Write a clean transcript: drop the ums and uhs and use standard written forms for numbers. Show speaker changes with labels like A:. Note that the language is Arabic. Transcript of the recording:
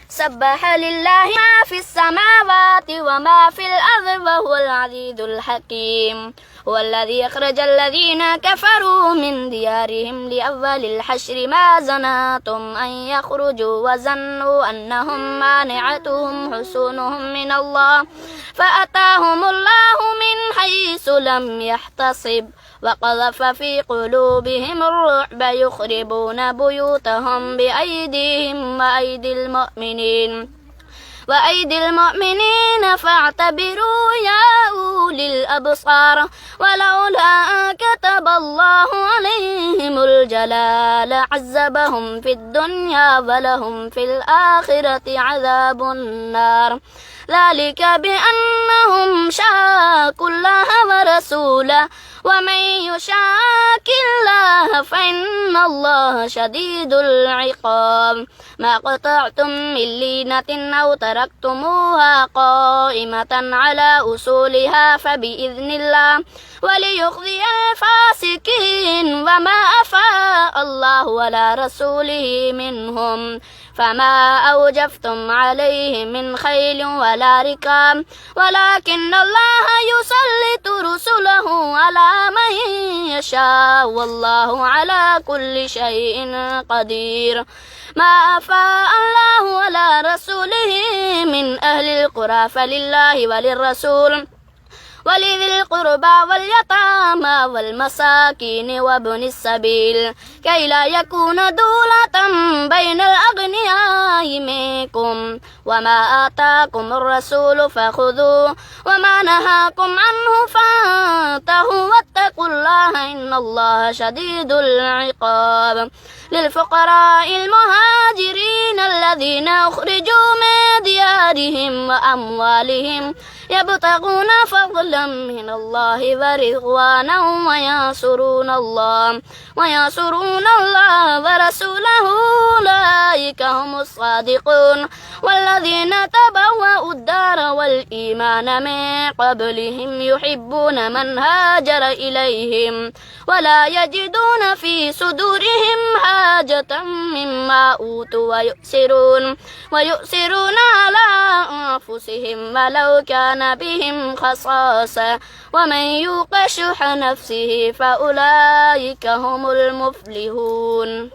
A: سبح لله ما في السماوات وما في الأرض وهو العزيز الحكيم هو الذي أخرج الذين كفروا من ديارهم لأول الحشر ما ظننتم أن يخرجوا وظنوا أنهم مانعتهم حصونهم من الله فأتاهم الله من حيث لم يحتسب وقذف في قلوبهم الرعب يخربون بيوتهم بأيديهم وأيدي المؤمنين فاعتبروا يا أولي الأبصار ولولا أن كتب الله عليهم الجلال عذبهم في الدنيا ولهم في الآخرة عذاب النار ذلك بأنهم شاقوا الله ورسوله ومن يشاق الله فإن الله شديد العقاب ما قطعتم من لينة أو تركتموها قائمة على أصولها فبإذن الله وليخزي الفاسقين وما أفاء الله على رسوله منهم فما أوجفتم عليه من خيل ولا ركاب ولكن الله يسلط رسله على من يشاء والله على كل شيء قدير ما أفاء الله على رسوله من أهل القرى فلله وللرسول ولذي القربى واليتامى والمساكين وابن السبيل كي لا يكون دولة بين الأغنياء منكم وما آتاكم الرسول فخذوه وما نهاكم عنه فانتهوا واتقوا الله إن الله شديد العقاب للفقراء المهاجرين الذين أخرجوا من ديارهم وأموالهم يبتغون فضلا من الله ورضوانا وينصرون الله ورسوله أولئك هم الصادقون والذين تبوأوا الدار والإيمان من قبلهم يحبون من هاجر إليهم ولا يجدون في صدورهم حاجة مما أوتوا ويؤثرون على أنفسهم ولو كان بهم خصاصة ومن يوق شح نفسه فأولئك هم المفلحون.